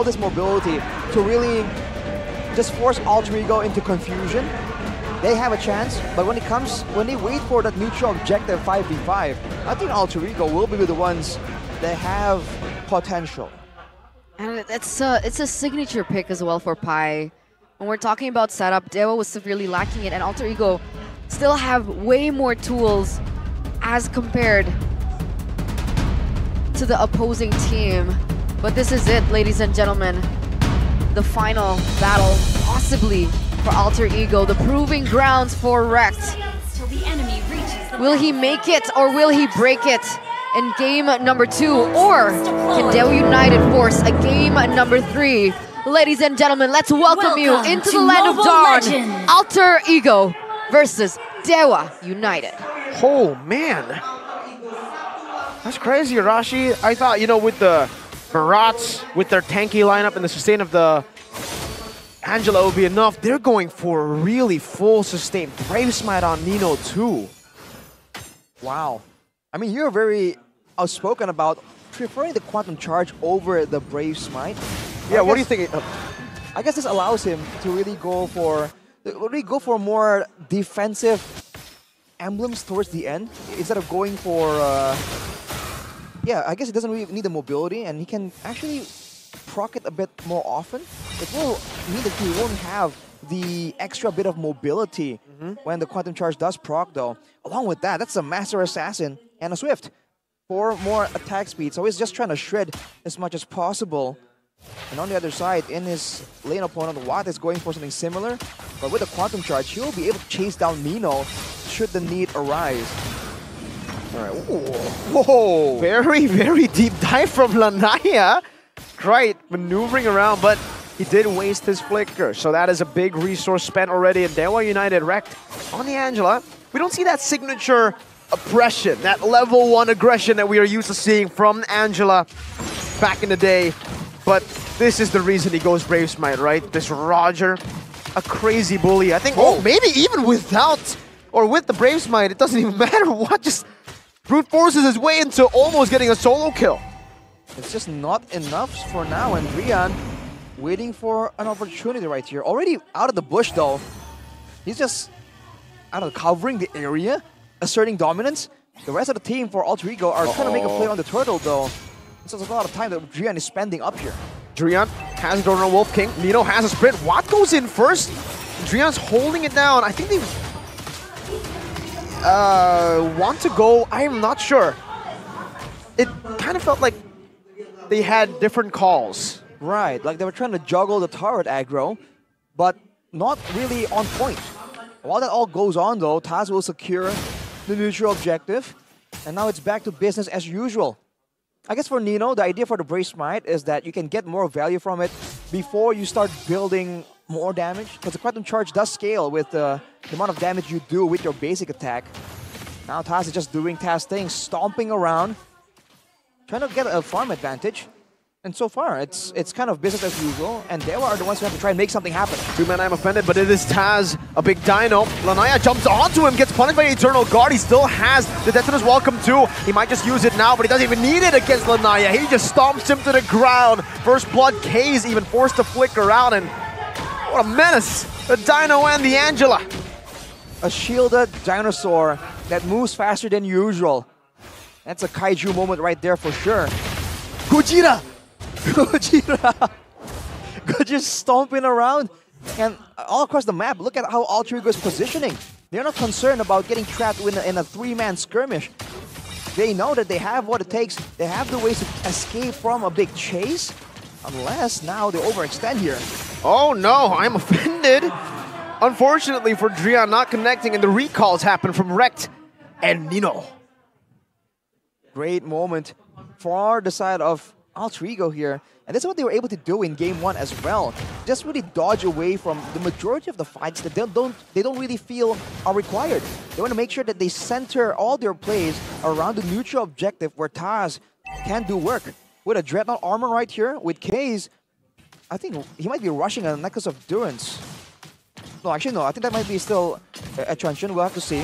all this mobility to really just force Alter Ego into confusion. They have a chance, but when they wait for that neutral objective 5v5, I think Alter Ego will be the ones that have potential. And it's a signature pick as well for Pi. When we're talking about setup, DEWA was severely lacking it, and Alter Ego still have way more tools as compared to the opposing team. But this is it, ladies and gentlemen. The final battle, possibly for Alter Ego, the proving grounds for Rekt. Will he make it or will he break it in game number 2? Or can DEWA United force a game number 3? Ladies and gentlemen, let's welcome you into the land of Dawn. Legends. Alter Ego versus DEWA United. Oh man, that's crazy, Arashi. I thought, you know, with the Barats, with their tanky lineup and the sustain of the Angela would be enough. They're going for a really full sustain. Brave Smite on Nino too. Wow. I mean, you're very outspoken about preferring the Quantum Charge over the Brave Smite. Yeah, what do you think? I guess this allows him to really go for more defensive emblems towards the end instead of going for yeah, I guess he doesn't really need the mobility, and he can actually proc it a bit more often. It will mean that he won't have the extra bit of mobility when the Quantum Charge does proc though. Along with that, that's a Master Assassin and a Swift for more attack speed. So he's just trying to shred as much as possible. And on the other side, in his lane opponent, Watt is going for something similar. But with the Quantum Charge, he'll be able to chase down Nino should the need arise. Alright, whoa, very, very deep dive from Lanaya. Great, maneuvering around, but he did waste his flicker. So that is a big resource spent already. And DEWA United wrecked on the Angela. We don't see that signature oppression, that level 1 aggression that we are used to seeing from Angela back in the day. But this is the reason he goes Brave Smite, right? This Roger, a crazy bully. I think, oh, maybe even without, or with the Brave Smite, it doesn't even matter what, just brute forces his way into almost getting a solo kill. It's just not enough for now, and Rian waiting for an opportunity right here. Already out of the bush though. He's just, I don't know, covering the area, asserting dominance. The rest of the team for Alter Ego are trying to make a play on the turtle though. So there's a lot of time that Drian is spending up here. Drian has it over on Wolf King. Nino has a sprint. Watt goes in first. Drian's holding it down. I think they want to go. I am not sure. It kind of felt like they had different calls. Right, like they were trying to juggle the turret aggro, but not really on point. While that all goes on though, Taz will secure the neutral objective, and now it's back to business as usual. I guess for Nino, the idea for the Brave Smite is that you can get more value from it before you start building more damage, because the Quantum Charge does scale with the amount of damage you do with your basic attack. Now Taz is just doing Taz things, stomping around, trying to get a farm advantage. And so far, it's kind of business as usual, and DEWA are the ones who have to try and make something happen. Two-man, I'm offended, but it is Taz, a big dino. Lanaya jumps onto him, gets punished by Eternal Guard. He still has the Detonus Welcome too. He might just use it now, but he doesn't even need it against Lanaya. He just stomps him to the ground. First Blood K's even forced to flicker out, and what a menace! The Dino and the Angela. A shielded dinosaur that moves faster than usual. That's a kaiju moment right there for sure. Gojira! Gojira! Gojira stomping around. And all across the map, look at how Alter Ego is positioning. They're not concerned about getting trapped in a three-man skirmish. They know that they have what it takes. They have the ways to escape from a big chase. Unless now they overextend here. Oh no, I'm offended. Unfortunately for Drian not connecting, and the recalls happen from Rekt and Nino. Great moment for the side of Alter Ego here. And that's what they were able to do in game 1 as well. Just really dodge away from the majority of the fights that they don't really feel are required. They want to make sure that they center all their plays around the neutral objective where Taz can do work. With a Dreadnought armor right here, with K's, I think he might be rushing a Necklace of Durance. No, actually no, I think that might be still a truncheon, we'll have to see.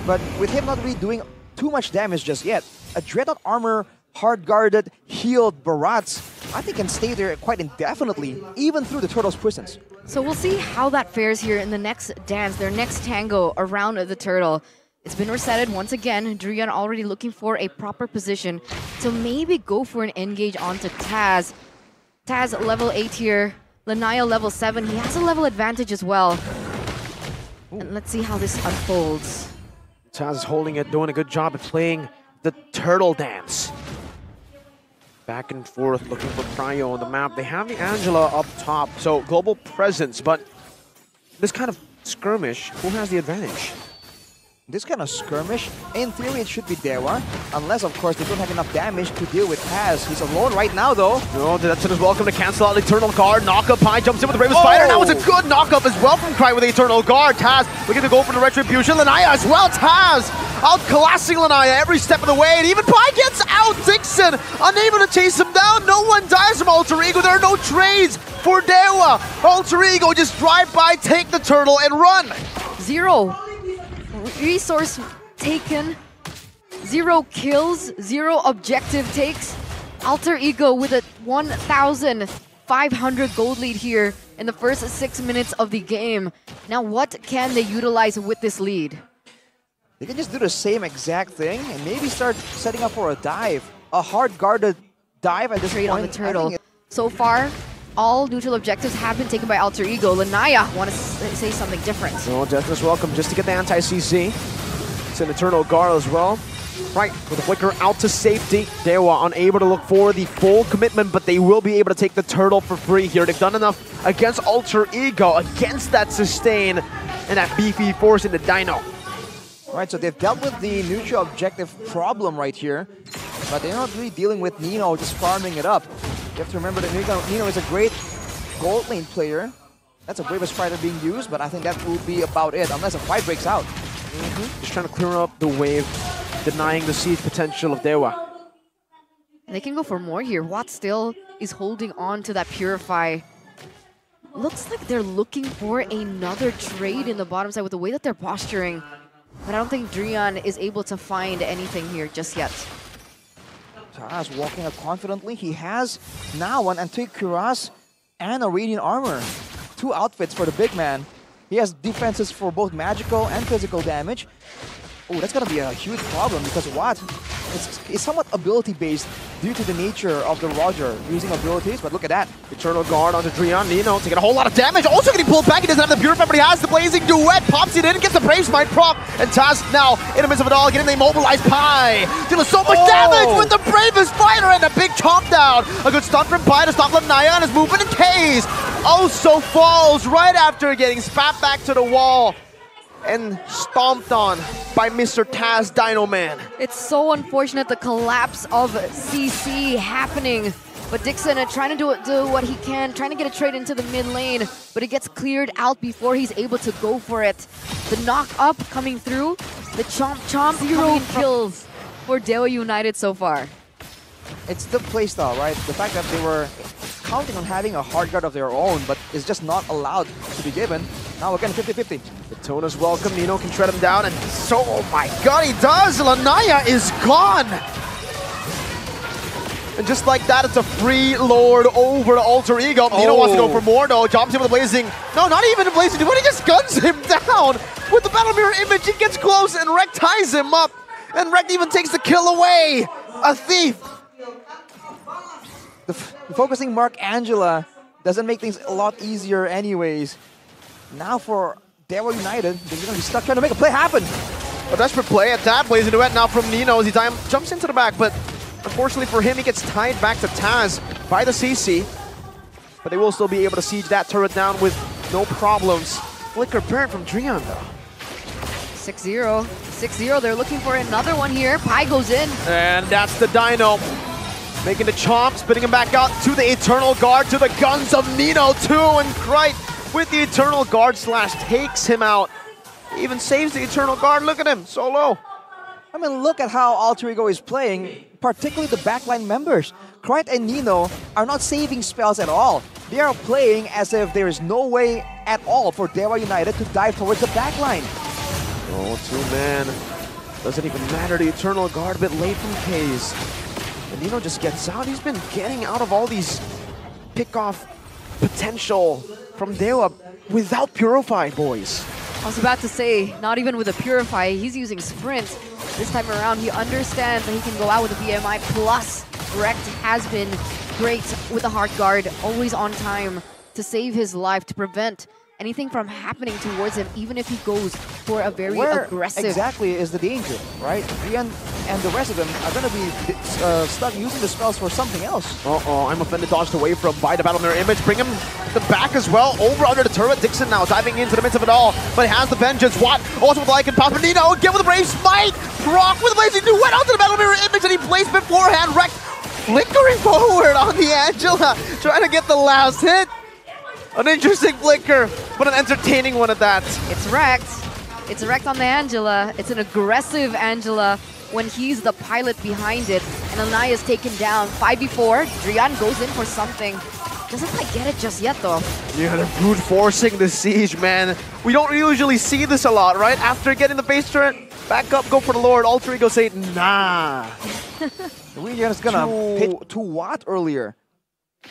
But with him not really doing too much damage just yet, a Dreadnought armor, hard-guarded, healed Barats I think can stay there quite indefinitely, even through the Turtle's prisons. So we'll see how that fares here in the next dance, their next tango around the Turtle. It's been resetted once again. Drian already looking for a proper position to maybe go for an engage onto Taz. Taz level 8 here, Lanaya level 7. He has a level advantage as well. Ooh. And let's see how this unfolds. Taz is holding it, doing a good job at playing the Turtle dance. Back and forth, looking for Cryo on the map. They have the Angela up top, so global presence, but this kind of skirmish, who has the advantage? This kind of skirmish, in theory it should be DEWA, unless of course they don't have enough damage to deal with Taz. He's alone right now though. No, that's is welcome to cancel out the Eternal Guard. Knock-up, Pi jumps in with the Bravest Fighter. That was a good knock-up as well from Cry with the Eternal Guard. Taz looking to go for the Retribution. Lanaya as well. Taz out-classing Lanaya every step of the way, and even Pi gets out. Dixon unable to chase him down. No one dies from Alter Ego. There are no trades for DEWA. Alter Ego just drive by, take the Turtle, and run. 0 resource taken, 0 kills, 0 objective takes. Alter Ego with a 1,500 gold lead here in the first 6 minutes of the game. Now what can they utilize with this lead? They can just do the same exact thing and maybe start setting up for a dive. A hard guarded dive at this Trade point. on the Turtle. So far, all neutral objectives have been taken by Alter Ego. Lanaya want to say something different. No, Deathless welcome just to get the anti-CC. It's an Eternal Guard as well. Right, with the flicker out to safety. DEWA unable to look for the full commitment, but they will be able to take the Turtle for free here. They've done enough against Alter Ego, against that sustain and that beefy force in the Dino. Right, so they've dealt with the neutral objective problem right here, but they're not really dealing with Nino just farming it up. You have to remember that Nino is a great gold lane player. That's a Bravest Fighter being used, but I think that will be about it, unless a fight breaks out. Just trying to clear up the wave, denying the siege potential of DEWA. They can go for more here. Watt still is holding on to that Purify. Looks like they're looking for another trade in the bottom side with the way that they're posturing. But I don't think Drian is able to find anything here just yet. Taz walking up confidently. He has now an Antique Cuirass and a Radiant Armor. 2 outfits for the big man. He has defenses for both magical and physical damage. Oh, that's gonna be a huge problem because Watt is somewhat ability-based due to the nature of the Roger using abilities, but look at that. Eternal Guard onto Drian. Nino taking a whole lot of damage. Also getting pulled back. He doesn't have the Purify, but he has the Blazing Duet. Pops it in, gets the Brave Smite prop, and Taz now in the midst of it all, getting the Immobilized Pi. Dealing so much damage with the Bravest Fighter and a big chomp down. A good stun from Pi to stop Lanaya on his movement, and K's also falls right after getting spat back to the wall and stomped on by Mr. Taz Dino Man. It's so unfortunate, the collapse of CC happening. But Dixon trying to do what he can, trying to get a trade into the mid lane, but it gets cleared out before he's able to go for it. The knock up coming through, the chomp chomp, 0 kills for DEWA United so far. It's the playstyle, right? The fact that they were counting on having a hard guard of their own, but is just not allowed to be given. Now again, 50-50. Daytona's welcome. Nino can tread him down, and so, oh my god, he does! Lanaya is gone! And just like that, it's a free lord over to Alter Ego. Oh. Nino wants to go for more though. Jumps in with a Blazing. No, not even a Blazing. But he just guns him down with the Battle Mirror image. He gets close and Rekt ties him up. And Rekt even takes the kill away. A thief. The focusing Mark Angela doesn't make things a lot easier anyways. Now for DEWA United, they're going to be stuck trying to make a play happen. A desperate play at that. Blazing Duet now from Nino as he jumps into the back, but unfortunately for him, he gets tied back to Taz by the CC. But they will still be able to siege that turret down with no problems. Flicker burn from Drian though. 6-0. 6-0. They're looking for another one here. Pi goes in. And that's the Dino. Making the chomp, spitting him back out to the Eternal Guard, to the guns of Nino too. And Krite with the Eternal Guard slash takes him out. He even saves the Eternal Guard. Look at him, solo. I mean, look at how Alter Ego is playing, particularly the backline members. Krite and Nino are not saving spells at all. They are playing as if there is no way at all for DEWA United to dive towards the backline. Oh, 2-man. Doesn't even matter. The Eternal Guard a bit late from K's. And Nino just gets out. He's been getting out of all these pick-off potential from DEWA without Purify, boys. I was about to say, not even with a Purify, he's using Sprint. This time around, he understands that he can go out with a BMI. Plus, Rekt has been great with the hard guard, always on time to save his life, to prevent anything from happening towards him, even if he goes for a very aggressive... exactly is the danger, right? Rian and the rest of them are going to be stuck using the spells for something else. Uh-oh, I'm offended, dodged away from by the Battle Mirror Image. Bring him the back as well, over under the turret. Dixon now diving into the midst of it all, but he has the Vengeance. Watt also with the Lycan Pass, but Nino again with the Brave Smite! Proc with the Blazing Dew, went out to the Battle Mirror Image and he placed beforehand. Rekt flickering forward on the Angela, trying to get the last hit. An interesting flicker, but an entertaining one at that. It's Rekt. It's Rekt on the Angela. It's an aggressive Angela when he's the pilot behind it. And Anaya's taken down. 5v4. Drian goes in for something. Doesn't quite get it just yet, though. Yeah, they're brute forcing the siege, man. We don't usually see this a lot, right? After getting the face turret, back up, go for the Lord. Alter Ego say, nah. Rian is gonna hit to Watt earlier.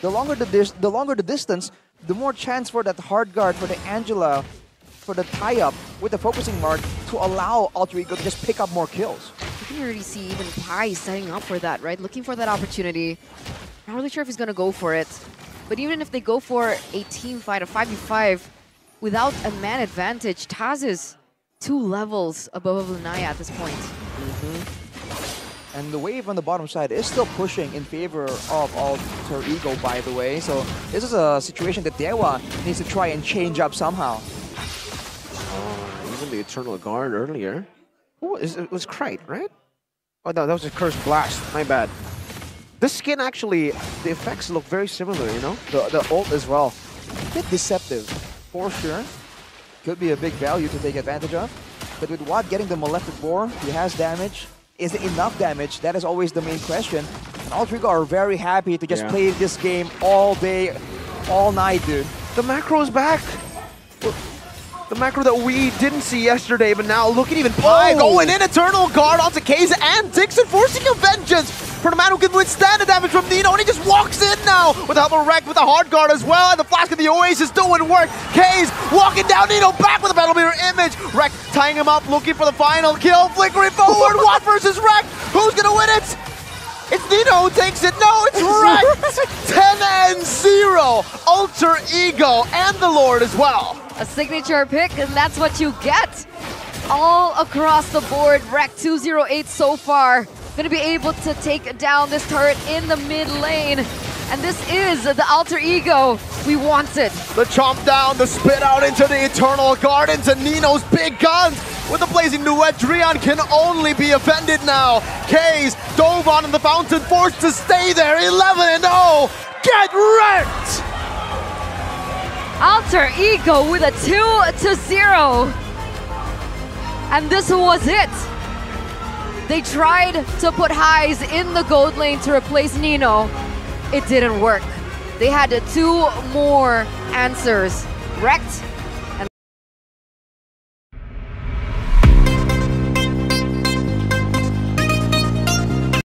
The longer the distance, the more chance for that hard guard, for the Angela, for the tie-up with the focusing mark to allow Alter Ego to just pick up more kills. You can already see even Pi setting up for that, right? Looking for that opportunity. Not really sure if he's going to go for it. But even if they go for a team fight, a 5v5, without a man advantage, Taz is 2 levels above Lanaya at this point. And the wave on the bottom side is still pushing in favor of Alter Ego, by the way. So this is a situation that DEWA needs to try and change up somehow. Even the Eternal Guard earlier. Oh, it was Krite, right? Oh, no, that was a Cursed Blast. My bad. This skin actually, the effects look very similar, you know? The ult as well. A bit deceptive, for sure. Could be a big value to take advantage of. But with Watt getting the Malefic Boar, he has damage. Is it enough damage? That is always the main question. And Alter Ego are very happy to just play this game all day, all night, dude. The macro's back. The macro that we didn't see yesterday, but now look at even Pi going in. Eternal Guard onto Kaze and Dixon forcing a Vengeance for the man who can withstand the damage from Nino, and he just walks in now with the help of Rekt with the hard guard as well, and the Flask of the Oasis doing work. Kaze walking down, Nino back with the Battle Mirror Image. Rekt tying him up, looking for the final kill, flickering forward. Watt versus Rekt. Who's gonna win it? It's Nino who takes it. No, it's Rekt. 10-0. Alter Ego and the Lord as well. A signature pick, and that's what you get. All across the board, Rekt 208 so far. Gonna be able to take down this turret in the mid lane. And this is the Alter Ego we wanted. The chomp down, the spit out into the Eternal Guard, into Nino's big guns. With the Blazing Duet, Drian can only be offended now. Kaze dove on in the fountain, forced to stay there, 11-0. Get wrecked! Alter Ego with a 2-0. And this was it. They tried to put Highs in the gold lane to replace Nino. It didn't work. They had 2 more answers. Rekt